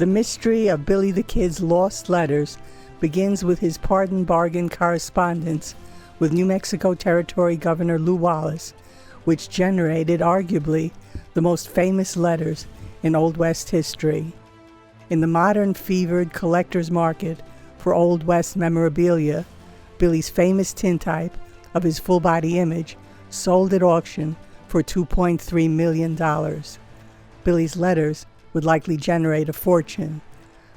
The mystery of Billy the Kid's lost letters begins with his pardon bargain correspondence with New Mexico Territory Governor Lew Wallace, which generated arguably the most famous letters in Old West history. In the modern fevered collector's market for Old West memorabilia, Billy's famous tintype of his full-body image sold at auction for $2.3 million. Billy's letters would likely generate a fortune,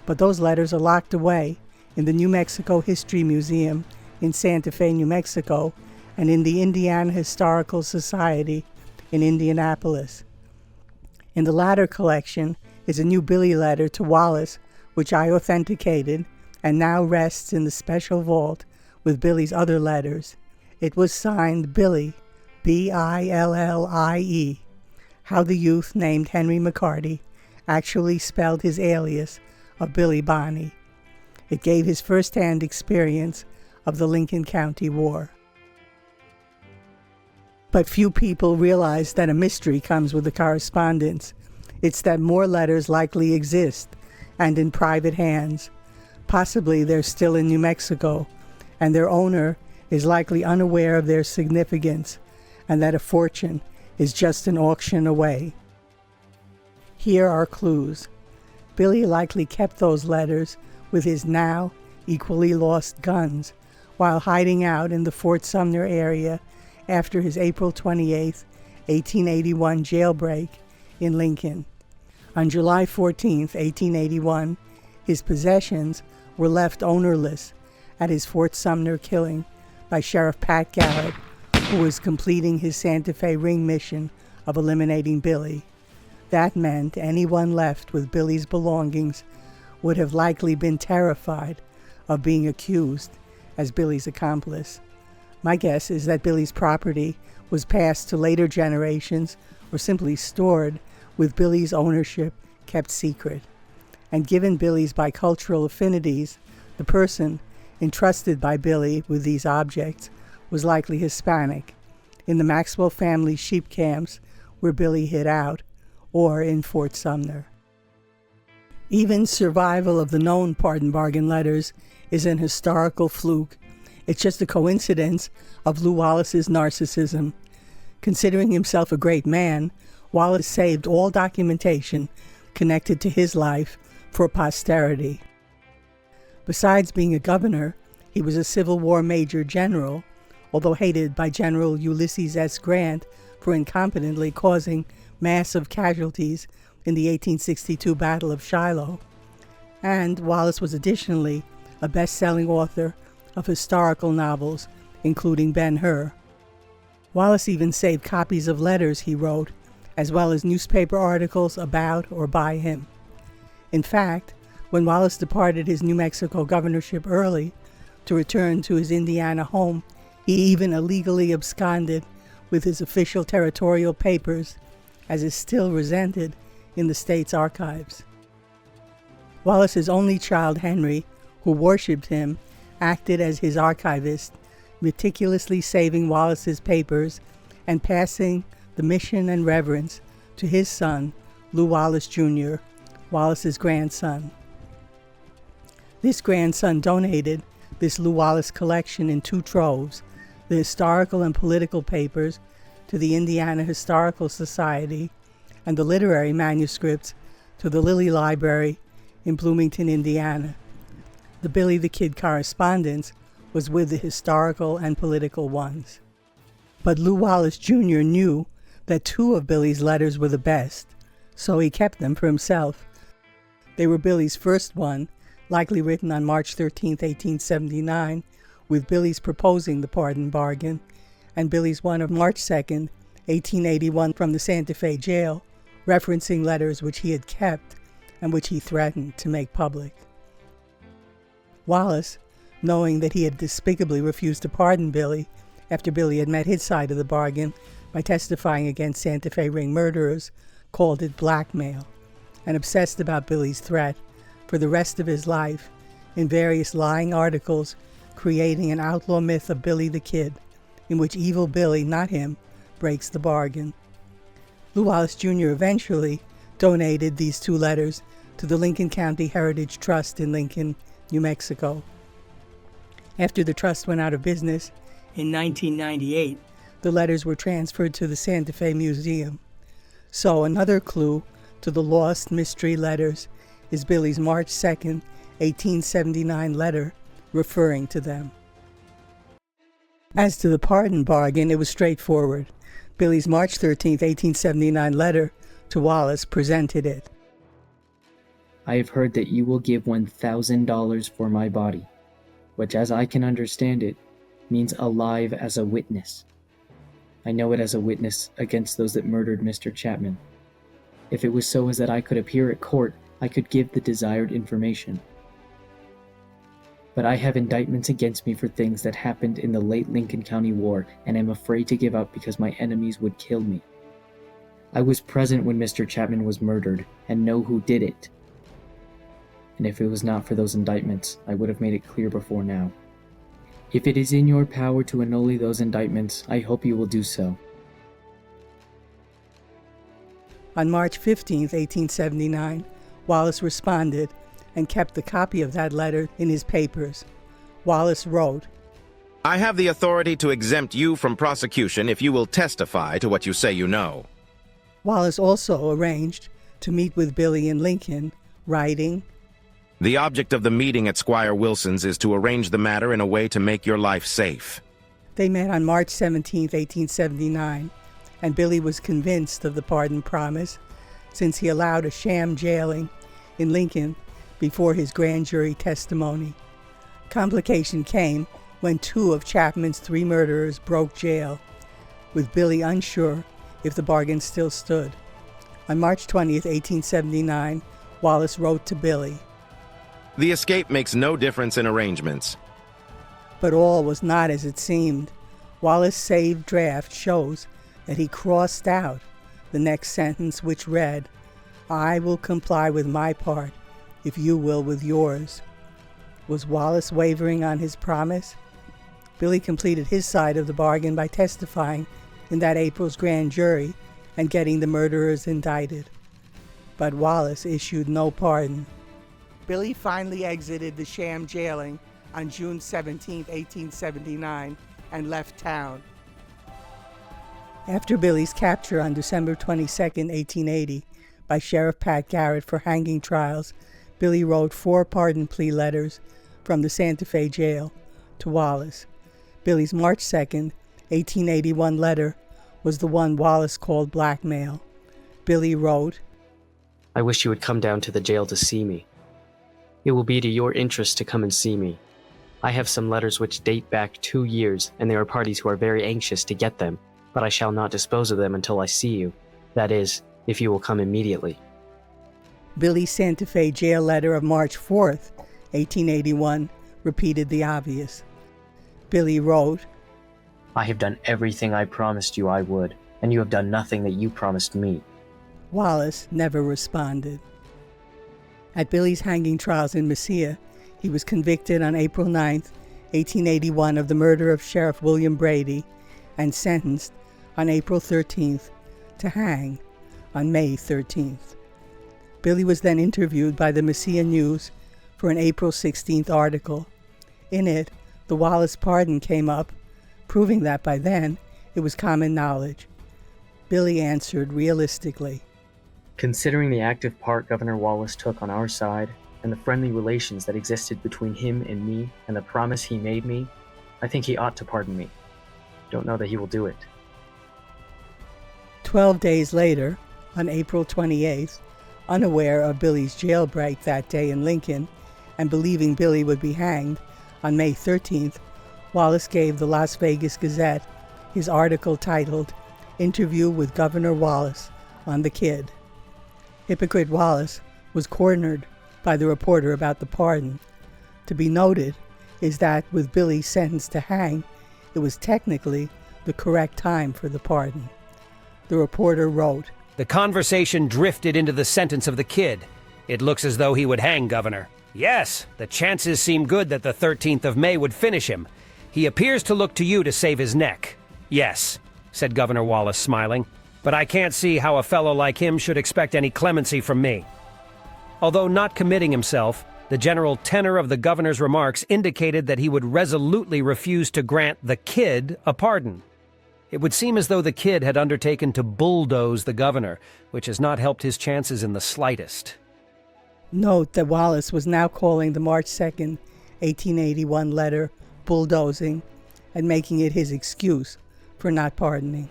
but those letters are locked away in the New Mexico History Museum in Santa Fe, New Mexico, and in the Indiana Historical Society in Indianapolis. In the latter collection is a new Billy letter to Wallace, which I authenticated and now rests in the special vault with Billy's other letters. It was signed Billy, B-I-L-L-I-E, how the youth named Henry McCarty actually spelled his alias of Billy Bonney. It gave his first-hand experience of the Lincoln County War. But few people realize that a mystery comes with the correspondence. It's that more letters likely exist, and in private hands. Possibly they're still in New Mexico, and their owner is likely unaware of their significance, and that a fortune is just an auction away. Here are clues. Billy likely kept those letters with his now equally lost guns while hiding out in the Fort Sumner area after his April 28, 1881 jailbreak in Lincoln. On July 14, 1881, his possessions were left ownerless at his Fort Sumner killing by Sheriff Pat Garrett, who was completing his Santa Fe ring mission of eliminating Billy. That meant anyone left with Billy's belongings would have likely been terrified of being accused as Billy's accomplice. My guess is that Billy's property was passed to later generations or simply stored with Billy's ownership kept secret. And given Billy's bicultural affinities, the person entrusted by Billy with these objects was likely Hispanic, in the Maxwell family sheep camps where Billy hid out, or in Fort Sumner. Even survival of the known pardon bargain letters is an historical fluke. It's just a coincidence of Lew Wallace's narcissism. Considering himself a great man, Wallace saved all documentation connected to his life for posterity. Besides being a governor, he was a Civil War major general, although hated by General Ulysses S. Grant for incompetently causing massive casualties in the 1862 Battle of Shiloh. And Wallace was additionally a best-selling author of historical novels, including Ben-Hur. Wallace even saved copies of letters he wrote, as well as newspaper articles about or by him. In fact, when Wallace departed his New Mexico governorship early to return to his Indiana home, he even illegally absconded with his official territorial papers, as is still resented in the state's archives. Wallace's only child, Henry, who worshipped him, acted as his archivist, meticulously saving Wallace's papers and passing the mission and reverence to his son, Lew Wallace Jr., Wallace's grandson. This grandson donated this Lew Wallace collection in two troves, the historical and political papers to the Indiana Historical Society, and the literary manuscripts to the Lilly Library in Bloomington, Indiana. The Billy the Kid correspondence was with the historical and political ones. But Lew Wallace Jr. knew that two of Billy's letters were the best, so he kept them for himself. They were Billy's first one, likely written on March 13, 1879, with Billy's proposing the pardon bargain, and Billy's one of March 2, 1881, from the Santa Fe jail, referencing letters which he had kept and which he threatened to make public. Wallace, knowing that he had despicably refused to pardon Billy after Billy had met his side of the bargain by testifying against Santa Fe ring murderers, called it blackmail, and obsessed about Billy's threat for the rest of his life in various lying articles creating an outlaw myth of Billy the Kid, in which evil Billy, not him, breaks the bargain. Lew Wallace Jr. eventually donated these two letters to the Lincoln County Heritage Trust in Lincoln, New Mexico. After the trust went out of business in 1998, the letters were transferred to the Santa Fe Museum. So another clue to the lost mystery letters is Billy's March 2nd, 1879 letter referring to them. As to the pardon bargain, it was straightforward. Billy's March 13th, 1879 letter to Wallace presented it. I have heard that you will give $1,000 for my body, which, as I can understand it, means alive as a witness. I know it as a witness against those that murdered Mr. Chapman. If it was so as that I could appear at court, I could give the desired information. But I have indictments against me for things that happened in the late Lincoln County War, and am afraid to give up because my enemies would kill me. I was present when Mr. Chapman was murdered, and know who did it. And if it was not for those indictments, I would have made it clear before now. If it is in your power to annul those indictments, I hope you will do so. On March 15th, 1879, Wallace responded and kept the copy of that letter in his papers. Wallace wrote, I have the authority to exempt you from prosecution if you will testify to what you say you know. Wallace also arranged to meet with Billy in Lincoln, writing, The object of the meeting at Squire Wilson's is to arrange the matter in a way to make your life safe. They met on March 17th, 1879, and Billy was convinced of the pardon promise since he allowed a sham jailing in Lincoln before his grand jury testimony. Complication came when 2 of Chapman's 3 murderers broke jail, with Billy unsure if the bargain still stood. On March 20th, 1879, Wallace wrote to Billy, The escape makes no difference in arrangements. But all was not as it seemed. Wallace's saved draft shows that he crossed out the next sentence, which read, I will comply with my part, if you will with yours. Was Wallace wavering on his promise? Billy completed his side of the bargain by testifying in that April's grand jury and getting the murderers indicted. But Wallace issued no pardon. Billy finally exited the sham jailing on June 17, 1879, and left town. After Billy's capture on December 22, 1880, by Sheriff Pat Garrett for hanging trials, Billy wrote 4 pardon plea letters from the Santa Fe jail to Wallace. Billy's March 2, 1881 letter was the one Wallace called blackmail. Billy wrote, I wish you would come down to the jail to see me. It will be to your interest to come and see me. I have some letters which date back 2 years, and there are parties who are very anxious to get them, but I shall not dispose of them until I see you. That is, if you will come immediately. Billy's Santa Fe jail letter of March 4th, 1881, repeated the obvious. Billy wrote, I have done everything I promised you I would, and you have done nothing that you promised me. Wallace never responded. At Billy's hanging trials in Mesilla, he was convicted on April 9th, 1881 of the murder of Sheriff William Brady and sentenced on April 13th to hang on May 13th. Billy was then interviewed by the Mesilla News for an April 16th article. In it, the Wallace pardon came up, proving that by then it was common knowledge. Billy answered realistically, Considering the active part Governor Wallace took on our side, and the friendly relations that existed between him and me, and the promise he made me, I think he ought to pardon me. Don't know that he will do it. 12 days later, on April 28th, unaware of Billy's jailbreak that day in Lincoln, and believing Billy would be hanged on May 13th, Wallace gave the Las Vegas Gazette his article titled, Interview with Governor Wallace on the Kid. Hypocrite Wallace was cornered by the reporter about the pardon. To be noted is that with Billy sentenced to hang, it was technically the correct time for the pardon. The reporter wrote, The conversation drifted into the sentence of the kid. It looks as though he would hang Governor. Yes, the chances seem good that the 13th of May would finish him. He appears to look to you to save his neck. Yes, said Governor Wallace, smiling, but I can't see how a fellow like him should expect any clemency from me. Although not committing himself, the general tenor of the governor's remarks indicated that he would resolutely refuse to grant the kid a pardon. It would seem as though the kid had undertaken to bulldoze the governor, which has not helped his chances in the slightest. Note that Wallace was now calling the March 2nd, 1881 letter bulldozing and making it his excuse for not pardoning.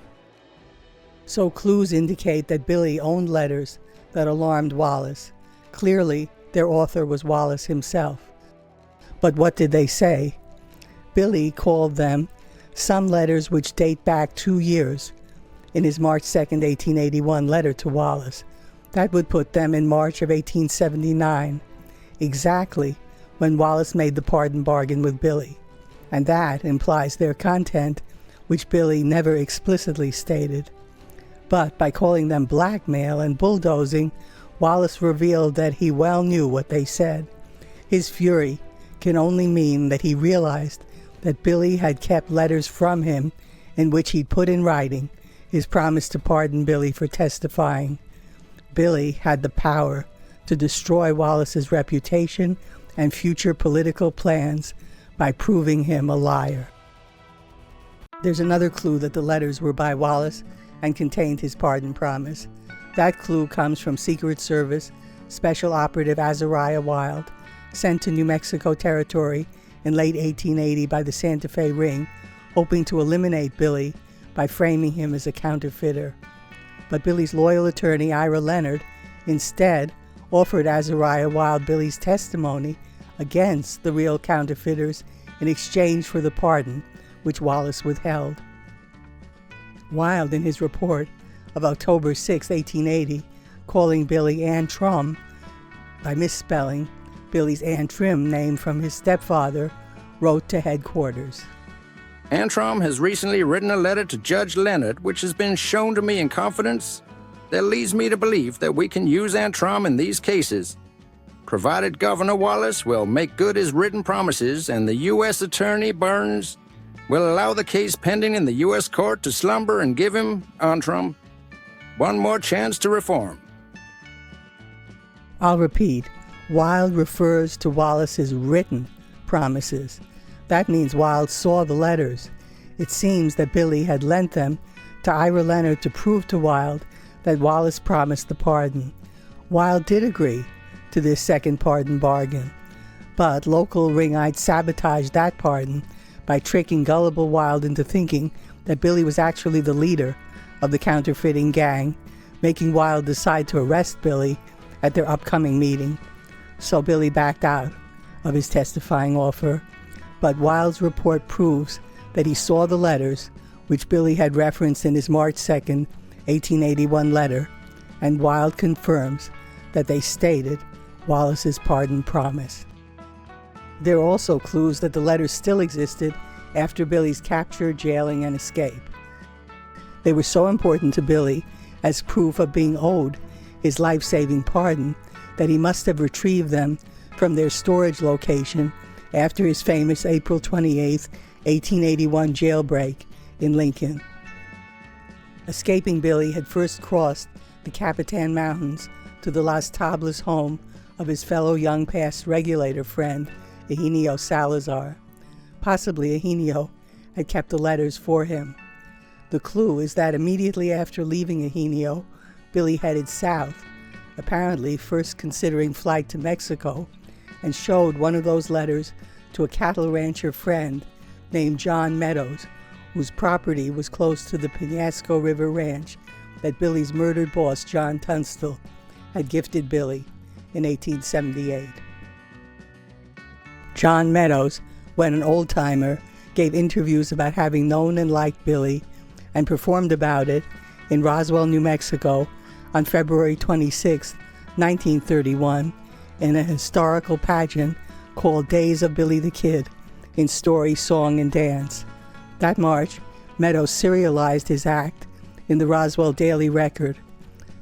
So clues indicate that Billy owned letters that alarmed Wallace. Clearly, their author was Wallace himself. But what did they say? Billy called them some letters which date back 2 years in his March 2nd, 1881 letter to Wallace. That would put them in March of 1879, exactly when Wallace made the pardon bargain with Billy. And that implies their content, which Billy never explicitly stated. But by calling them blackmail and bulldozing, Wallace revealed that he well knew what they said. His fury can only mean that he realized that Billy had kept letters from him in which he'd put in writing his promise to pardon Billy for testifying. Billy had the power to destroy Wallace's reputation and future political plans by proving him a liar. There's another clue that the letters were by Wallace and contained his pardon promise. That clue comes from Secret Service Special Operative Azariah Wild, sent to New Mexico Territory in late 1880 by the Santa Fe Ring, hoping to eliminate Billy by framing him as a counterfeiter. But Billy's loyal attorney, Ira Leonard, instead offered Azariah Wild Billy's testimony against the real counterfeiters in exchange for the pardon, which Wallace withheld. Wild, in his report of October 6, 1880, calling Billy Antrim by misspelling Billy's Antrim name from his stepfather, wrote to headquarters. Antrim has recently written a letter to Judge Leonard, which has been shown to me in confidence, that leads me to believe that we can use Antrim in these cases, provided Governor Wallace will make good his written promises and the U.S. Attorney Burns will allow the case pending in the U.S. court to slumber and give him, Antrim, one more chance to reform. I'll repeat, Wild refers to Wallace's written promises. That means Wild saw the letters. It seems that Billy had lent them to Ira Leonard to prove to Wild that Wallace promised the pardon. Wild did agree to this second pardon bargain, but local ringites sabotaged that pardon by tricking gullible Wild into thinking that Billy was actually the leader of the counterfeiting gang, making Wild decide to arrest Billy at their upcoming meeting. So Billy backed out of his testifying offer, but Wild's report proves that he saw the letters, which Billy had referenced in his March 2nd, 1881 letter, and Wild confirms that they stated Wallace's pardon promise. There are also clues that the letters still existed after Billy's capture, jailing, and escape. They were so important to Billy as proof of being owed his life-saving pardon that he must have retrieved them from their storage location after his famous April 28, 1881 jailbreak in Lincoln. Escaping Billy had first crossed the Capitan Mountains to the Las Tablas home of his fellow young past regulator friend, Eugenio Salazar. Possibly Eugenio had kept the letters for him. The clue is that immediately after leaving Eugenio, Billy headed south, apparently first considering flight to Mexico, and showed one of those letters to a cattle rancher friend named John Meadows, whose property was close to the Penasco River Ranch that Billy's murdered boss, John Tunstall, had gifted Billy in 1878. John Meadows, when an old-timer, gave interviews about having known and liked Billy and performed about it in Roswell, New Mexico on February 26, 1931, in a historical pageant called Days of Billy the Kid in story, song, and dance. That March, Meadows serialized his act in the Roswell Daily Record.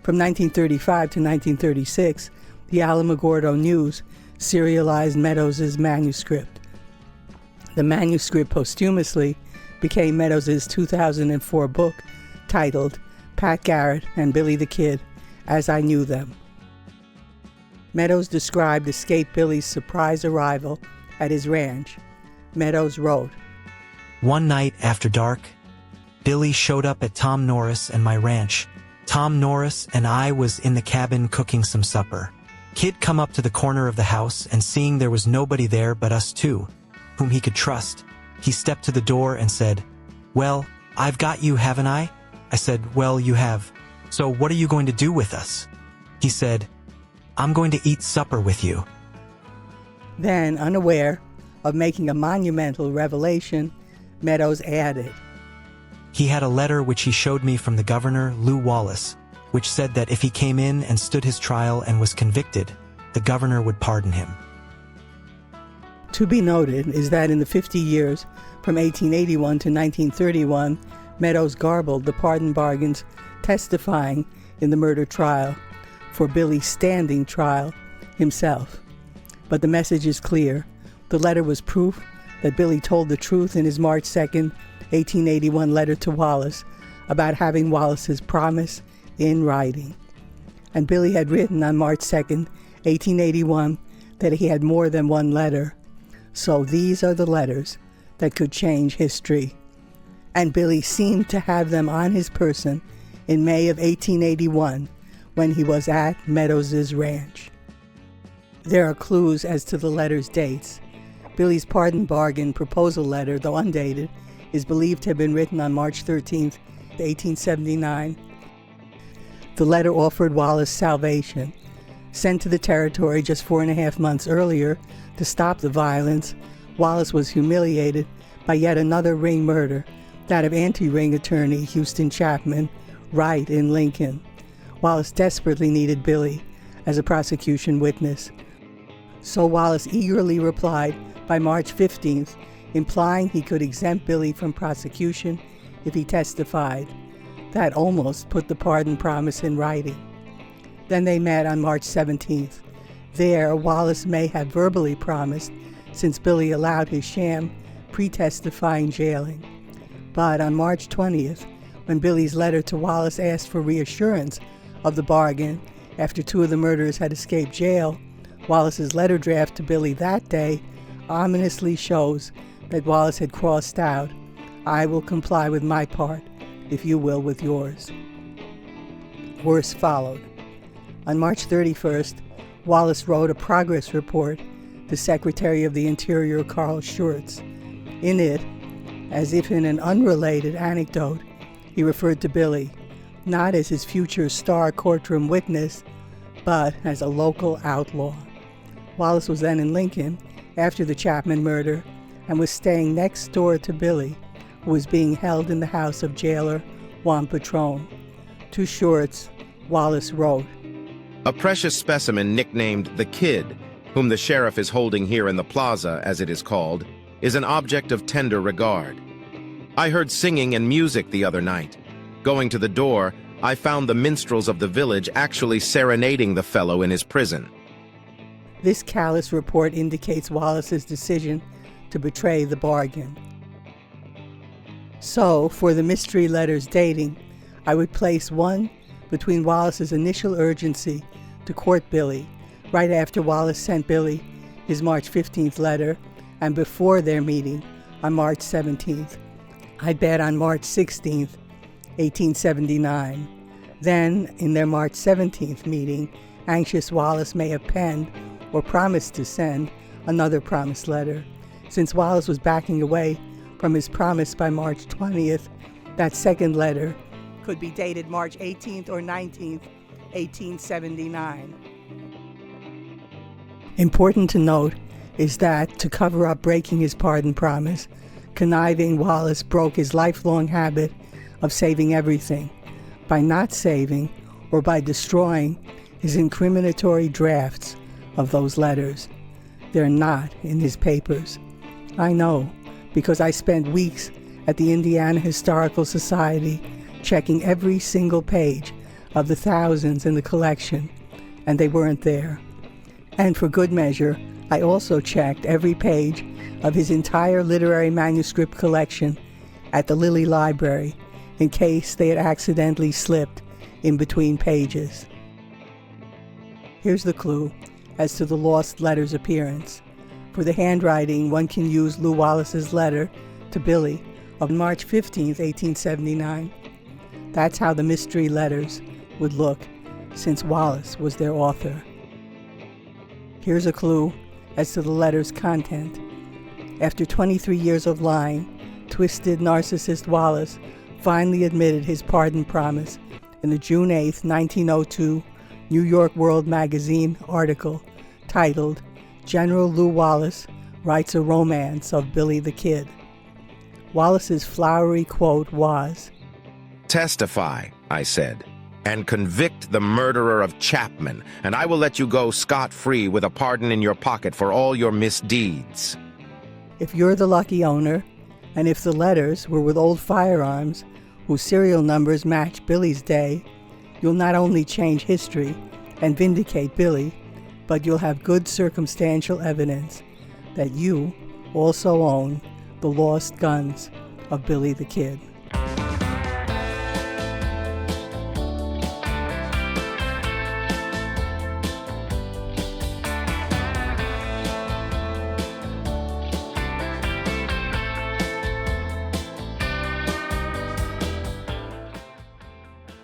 From 1935 to 1936, the Alamogordo News serialized Meadows' manuscript. The manuscript posthumously became Meadows' 2004 book titled Pat Garrett and Billy the Kid, As I Knew Them. Meadows described escaped Billy's surprise arrival at his ranch. Meadows wrote, "One night after dark, Billy showed up at Tom Norris and my ranch. Tom Norris and I was in the cabin cooking some supper. Kid come up to the corner of the house and seeing there was nobody there but us two, whom he could trust, he stepped to the door and said, 'Well, I've got you, haven't I?' I said, 'Well, you have. So what are you going to do with us?' He said, 'I'm going to eat supper with you.'" Then, unaware of making a monumental revelation, Meadows added, "He had a letter which he showed me from the Governor Lew Wallace, which said that if he came in and stood his trial and was convicted, the governor would pardon him." To be noted is that in the 50 years from 1881 to 1931, Meadows garbled the pardon bargains testifying in the murder trial for Billy's standing trial himself. But the message is clear. The letter was proof that Billy told the truth in his March 2nd, 1881 letter to Wallace about having Wallace's promise in writing. And Billy had written on March 2nd, 1881 that he had more than one letter. So these are the letters that could change history. And Billy seemed to have them on his person in May of 1881 when he was at Meadows' ranch. There are clues as to the letter's dates. Billy's pardon bargain proposal letter, though undated, is believed to have been written on March 13th, 1879. The letter offered Wallace salvation. Sent to the territory just 4.5 months earlier to stop the violence, Wallace was humiliated by yet another ring murder, that of anti-ring attorney Houston Chapman, right in Lincoln. Wallace desperately needed Billy as a prosecution witness. So Wallace eagerly replied by March 15th, implying he could exempt Billy from prosecution if he testified. That almost put the pardon promise in writing. Then they met on March 17th. There, Wallace may have verbally promised, since Billy allowed his sham pre-testifying jailing. But on March 20th, when Billy's letter to Wallace asked for reassurance of the bargain after two of the murderers had escaped jail, Wallace's letter draft to Billy that day ominously shows that Wallace had crossed out, "I will comply with my part, if you will with yours." Worse followed. On March 31st, Wallace wrote a progress report to Secretary of the Interior Carl Schurz. In it, as if in an unrelated anecdote, he referred to Billy, not as his future star courtroom witness, but as a local outlaw. Wallace was then in Lincoln after the Chapman murder and was staying next door to Billy, who was being held in the house of jailer Juan Patron. To Schurz, Wallace wrote, "A precious specimen nicknamed the Kid, whom the sheriff is holding here in the plaza, as it is called, is an object of tender regard. I heard singing and music the other night. Going to the door, I found the minstrels of the village actually serenading the fellow in his prison." This callous report indicates Wallace's decision to betray the bargain. So, for the mystery letters dating, I would place one between Wallace's initial urgency to court Billy, right after Wallace sent Billy his March 15th letter, and before their meeting on March 17th. I'd bet on March 16th, 1879. Then, in their March 17th meeting, anxious Wallace may have penned or promised to send another promise letter. Since Wallace was backing away from his promise by March 20th, that second letter could be dated March 18th or 19th, 1879. Important to note is that, to cover up breaking his pardon promise, conniving Wallace broke his lifelong habit of saving everything by not saving or by destroying his incriminatory drafts of those letters. They're not in his papers. I know, because I spent weeks at the Indiana Historical Society checking every single page of the thousands in the collection, and they weren't there. And for good measure, I also checked every page of his entire literary manuscript collection at the Lilly Library in case they had accidentally slipped in between pages. Here's the clue. as to the lost letter's appearance. For the handwriting, one can use Lew Wallace's letter to Billy of March 15, 1879. That's how the mystery letters would look, since Wallace was their author. Here's a clue as to the letter's content. After 23 years of lying, twisted narcissist Wallace finally admitted his pardon promise in a June 8, 1902 New York World Magazine article titled "General Lew Wallace Writes a Romance of Billy the Kid." Wallace's flowery quote was, "Testify," I said, "and convict the murderer of Chapman, and I will let you go scot-free with a pardon in your pocket for all your misdeeds." If you're the lucky owner, and if the letters were with old firearms whose serial numbers match Billy's day, you'll not only change history and vindicate Billy, but you'll have good circumstantial evidence that you also own the lost guns of Billy the Kid.